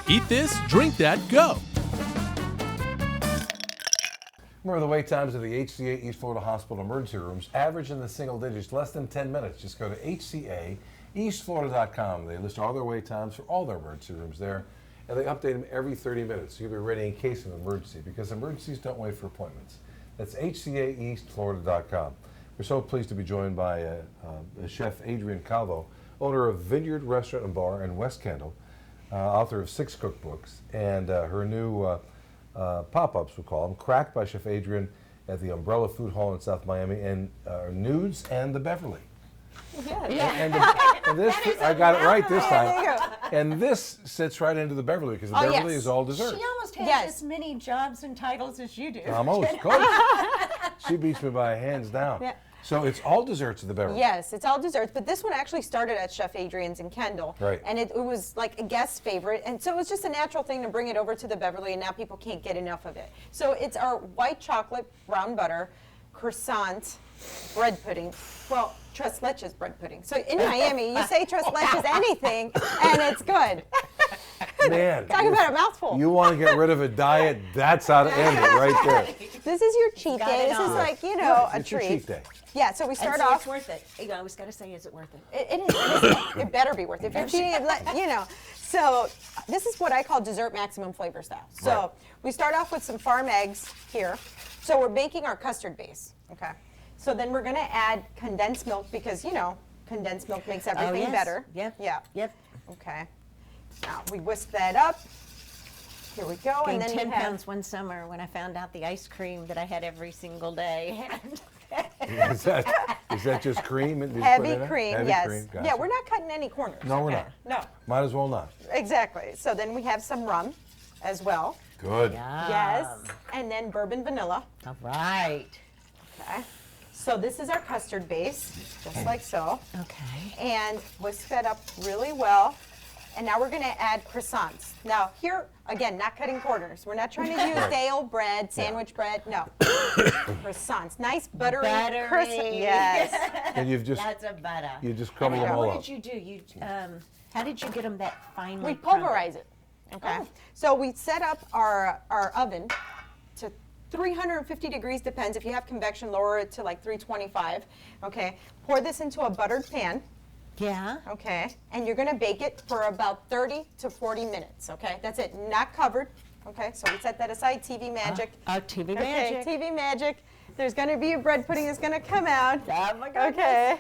Eat this, drink that, go. Remember the wait times of the HCA East Florida Hospital emergency rooms average in the single digits, less than 10 minutes. Just go to HCAEastFlorida.com. They list all their wait times for all their emergency rooms there, and they update them every 30 minutes. So you'll be ready in case of emergency, because emergencies don't wait for appointments. That's HCAEastFlorida.com. We're so pleased to be joined by Chef Adrienne Calvo, owner of Vineyard Restaurant and Bar in West Kendall, author of 6 cookbooks, and her new pop-ups, we'll call them, Cracked by Chef Adrienne at the Umbrella Food Hall in South Miami, and Nudes and the Beverly. And this, I got it right this time. And this sits right into the Beverly, because the Beverly is all dessert. She almost has as many jobs and titles as you do. Almost. Coach. She beats me by hands down. Yeah. So it's all desserts at the Beverly. Yes, it's all desserts, but this one actually started at Chef Adrienne's in Kendall. Right. And it was like a guest favorite, and so it was just a natural thing to bring it over to the Beverly, and now people can't get enough of it. So it's our white chocolate, brown butter, croissant, bread pudding. Well, tres leches bread pudding. So in Miami, you say tres leches anything, and it's good. Man. Talk about a mouthful. You want to get rid of a diet, that's how to end it right there. This is your cheat day. This is like, you know, a It's your treat. cheat day. Yeah, so we And start so off. it's worth it. You always got to say, is it worth it? It it better be worth it. If you're cheating, you know. So this is what I call dessert maximum flavor style. So Right. we start off with some farm eggs here. So we're baking our custard base. Okay. So then we're going to add condensed milk, because, you know, condensed milk makes everything yes. better. Yep. Yeah. Yep. Okay. Now we whisk that up. Here we go. Gained and then 10 we have, pounds one summer when I found out the ice cream that I had every single day. Is that just cream? Did you put heavy in it? cream. Heavy Yes. cream, Yeah, gotcha. we're not cutting any corners. No, we're not. No. Might as well not. Exactly. So then we have some rum as well. Good. Yes. And then bourbon vanilla. All right. Okay. So this is our custard base, just like so. Okay. And whisk that up really well. And now we're going to add croissants. Now here, again, not cutting corners. We're not trying to use stale bread, sandwich bread. No. Croissants. Nice buttery. Buttery. Yes. And you've just That's a butter. you just crumble them And all what up. did you do? You how did you get them that finely? We pulverize it. Okay. Oh. So we set up our oven to 350 degrees, depends. If you have convection, lower it to like 325. Okay. Pour this into a buttered pan. Yeah. Okay. And you're going to bake it for about 30 to 40 minutes. Okay. That's it. Not covered. Okay. So we set that aside. TV magic. TV Okay. magic. TV magic. There's going to be a bread pudding that's going to come out. Oh my goodness. Okay.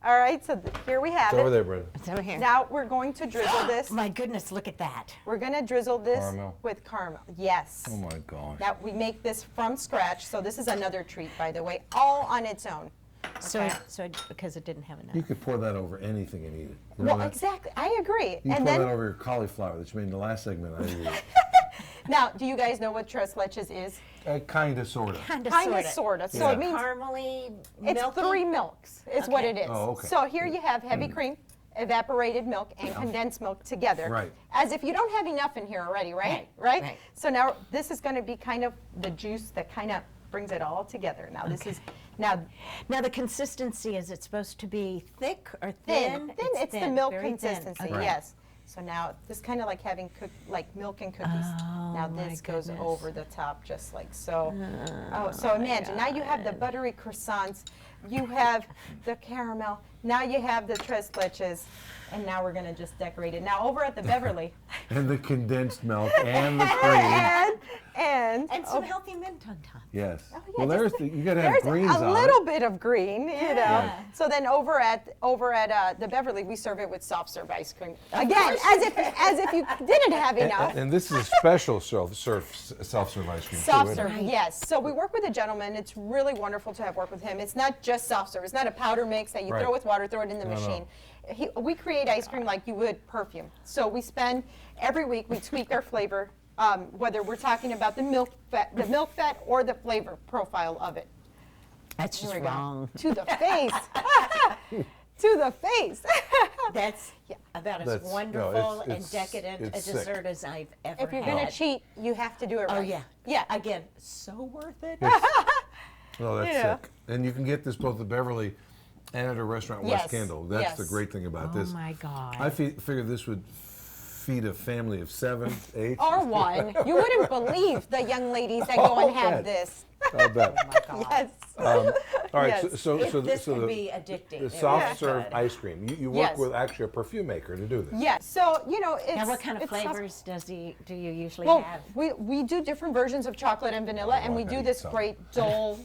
All right. So here we have It's over it. there, Brenda. It's over here. Now we're going to drizzle this. My goodness, look at that. We're going to drizzle this Caramel. with caramel. Yes. Oh my gosh. Now we make this from scratch, so this is another treat, by the way, all on its own. So because it didn't have enough. You could pour that over anything and eat it. You know Well, that? exactly. I agree. You And pour that then over your cauliflower that you made in the last segment. I agree. now, do you guys know what tres leches is? Kind of, sort of. Kind Kinda, sorta. So it means caramely, it's milky? 3 milks. Is what it is. Oh, okay. So here you have heavy cream, evaporated milk, and condensed milk together. Right. As if you don't have enough in here already, right? Right. So now this is going to be kind of the juice that kind of brings it all together. Now this is now Now the consistency, is it supposed to be thick or thin. thin? It's the milk very thin. consistency, Okay. yes. So now this kind of like having like milk and cookies. Now my this goes goodness. over the top just like so. Oh, so imagine now you have the buttery croissants, you have the caramel, now you have the tres leches, and now we're gonna just decorate it. Now over at the Beverly, And the condensed milk and the cream. and And some healthy mint on top. Yes. yeah, Well, there's just- you gotta have there's greens a on little it. bit of green, you know. So then over at the Beverly, we serve it with soft serve ice cream. Again, as if you didn't have enough. And this is a special self-serve ice cream. Soft too, serve, isn't it? yes. So we work with a gentleman. It's really wonderful to have worked with him. It's not just soft serve. It's not a powder mix that you Right. throw with water, throw it in the No, no. machine. We create ice cream like you would perfume. So we spend every week, we tweak our flavor, whether we're talking about the milk fat or the flavor profile of it. That's Here just we go. wrong. To the face. To the face. That's about as That's- no, wonderful it's- and decadent a it's sick. dessert as I've ever If you're had. going to cheat, you have to do it right. Oh yeah. Yeah. Again, so worth it. Oh, that's Yeah. sick. And you can get this both at the Beverly and at a restaurant in West Yes. Kendall. That's the Yes. great thing about Oh this. my God. I figured this would feed a family of 7, 8. Or one. You wouldn't believe the young ladies that go and have bet. this. I bet. Yes. All right, Yes. so This the, can be addicting. the It soft really serve could. ice cream. You work Yes. with actually a perfume maker to do this. Yes. So, it's. Now, what kind of it's soft- flavors do you usually Well, have? we do different versions of chocolate and vanilla, and I we gotta do eat this some. great Dole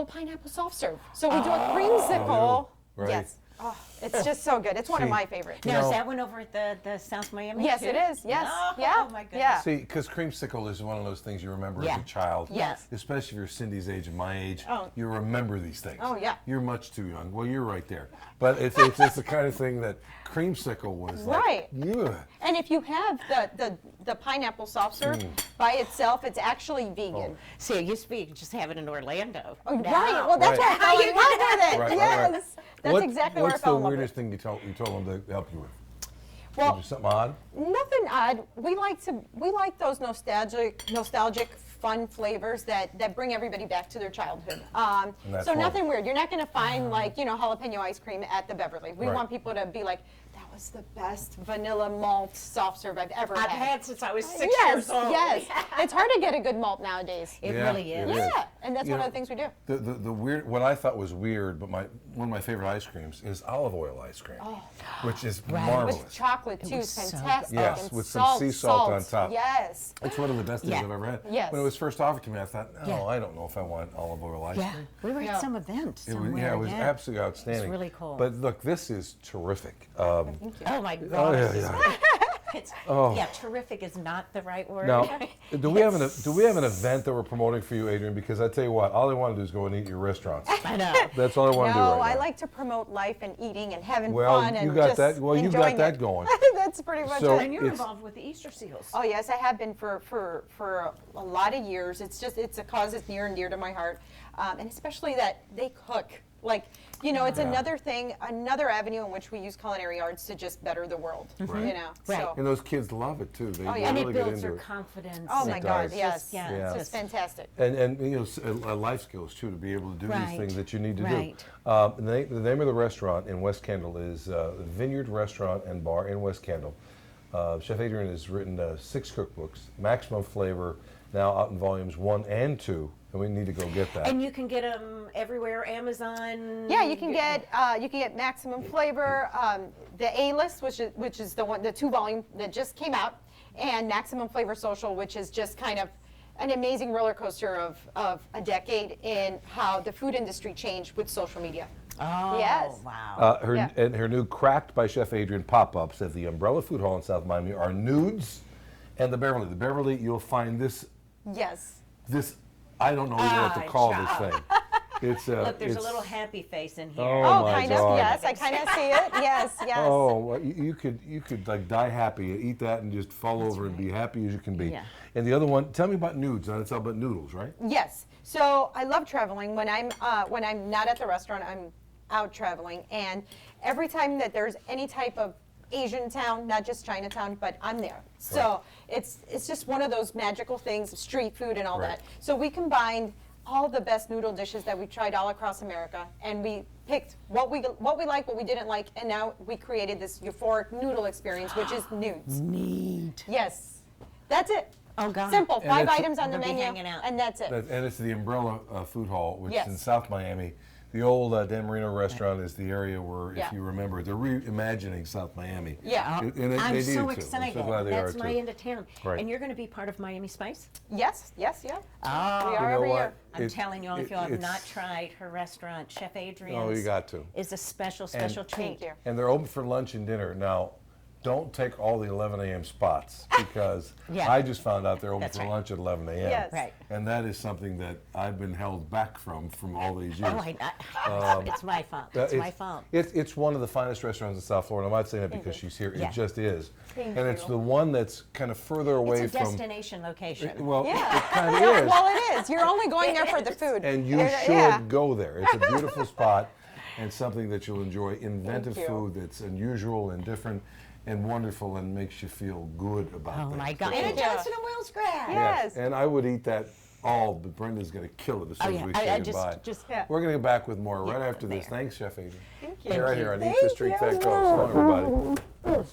pineapple soft serve. So we do a creamsicle. Right. Yes. Oh, it's just so good. It's one of See, my favorites. Now, know- is that one over at the South Miami? Yes, too? it is. Yes. Oh, Yeah. Oh my goodness. Yeah. See, because creamsicle is one of those things you remember as Yeah. a child. Yes. Especially if you're Cindy's age and my age, Oh. you remember these things. Oh, yeah. You're much too young. Well, you're right there. But it's the kind of thing that creamsicle was like. Right. Ugh. And if you have the pineapple soft serve Mm. by itself, it's actually vegan. Oh. See, it used to be you could just have it in Orlando. Oh, Now- right. Well, that's Right. where I fell in love with it. Right, Yes. right. That's exactly where I What's fell the in love with weirdest it. thing you told them to help you with? Well, Something odd? nothing odd. We like those nostalgic, fun flavors that bring everybody back to their childhood. that's So fun. nothing weird. You're not going to find jalapeno ice cream at the Beverly. We Right. want people to be like, that was the best vanilla malt soft serve I've ever I've had. had since I was 6 Yes, years old. yes. It's hard to get a good malt nowadays. It Yeah, really it is. is. Yeah, and that's You one know, of the things we do. The weird, what I thought was weird, but one of my favorite ice creams is olive oil ice cream, which is marvelous. With chocolate too, was so fantastic. Yes, and with some sea salt on top. Yes. It's one of the best things Yeah. I've ever had. Yes. When it was first offered to me, I thought, no, Yeah. I don't know if I want olive oil ice Yeah, cream. we were Yeah. at some event It was, somewhere. yeah, it was absolutely outstanding. really cool. But look, this is terrific. Oh my Oh, God. yeah, yeah. Yeah, terrific is not the right word. Now, do we have an event that we're promoting for you, Adrian? Because I tell you what, all I want to do is go and eat at your restaurants. I know. That's all I want to do No, right I now. like to promote life and eating and having Well, fun and you got just that. Well, you got enjoying that it. going. That's pretty much So- it. And you're It's- involved with the Easter Seals. Oh yes, I have been for a lot of years. It's a cause that's near and dear to my heart, and especially that they cook. Like, it's Yeah. another thing, another avenue in which we use culinary arts to just better the world. Right. Right. So. And those kids love it too. They, Oh, they yeah. And really it get builds into their it. confidence. Oh my It God, does. yes, Yeah. Yeah. it's fantastic. And life skills too, to be able to do these Right. things that you need to Right. do. The name of the restaurant in West Kendall is Vineyard Restaurant and Bar in West Kendall. Chef Adrian has written 6 cookbooks, Maximum Flavor, now out in volumes 1 and 2, and we need to go get that. And you can get them everywhere, Amazon. Yeah, you can get Maximum Flavor, the A-List, which is the 2-volume that just came out, and Maximum Flavor Social, which is just kind of an amazing roller coaster of a decade in how the food industry changed with social media. Oh, Yes. wow. Yeah. And her new Cracked by Chef Adrian pop-ups at the Umbrella Food Hall in South Miami are nudes and the Beverly. The Beverly, you'll find this, Yes. I don't know even what to call this child. thing. It's Look, there's a it's- little happy face in here. Oh, Oh, my kind God. of. Yes, I kind of see it. Yes, yes. Oh, well, you could like die happy, eat that, and just fall over and be happy as you can be. Yeah. And the other one, tell me about nudes. It's all about noodles, right? Yes. So I love traveling. When I'm not at the restaurant, I'm out traveling, and every time that there's any type of Asian town, not just Chinatown, but I'm there. So it's just one of those magical things, street food and all Right. that. So we combined all the best noodle dishes that we've tried all across America, and we picked what we liked, what we didn't like, and now we created this euphoric noodle experience, which is nudes. Neat. Yes, that's it. Oh, God. Simple. And 5 it's- items on the They'll be menu, hanging out. and that's it. And it's the Umbrella Food Hall, which Yes. is in South Miami. The old Dan Marino restaurant is the area where, Yeah. if you remember, they're reimagining South Miami. Yeah. And I'm they so needed to. excited. I'm so glad they That's are my too. end of town. Right. And you're going to be part of Miami Spice? Yes, yes, yeah. Oh. We You are know every what? year. I'm telling you all, if you have it's- not tried her restaurant, Chef Adrian's Oh, you got to. is a special treat. Thank you. And they're open for lunch and dinner. Now, don't take all the 11 a.m. spots because Yeah. I just found out they're open That's for right. lunch at 11 a.m. Yes. Right. And that is something that I've been held back from all these years. Oh, it's my fault. It's my fault. It's one of the finest restaurants in South Florida. I'm not saying that because she's here. Yeah. It just is. Thank and it's you. the one that's kind of further away It's a from. destination location. Well, Yeah. it kind of is. Well, it is. You're only going there for the food. And you should Yeah. go there. It's a beautiful spot and something that you'll enjoy. Inventive Thank you. food that's unusual and different and wonderful and makes you feel good about Oh things. my God. That's And a all. Johnson and Wells grad. Yes. And I would eat that all, but Brenda's going to kill it as soon Oh, as yeah. we I say just- goodbye. just- Yeah. We're going to get back with more right Yeah, after this. there. Thanks, Chef Adrian. Thank you. Hey, right here on Eat Thank This, Drink That, Go. So long, everybody.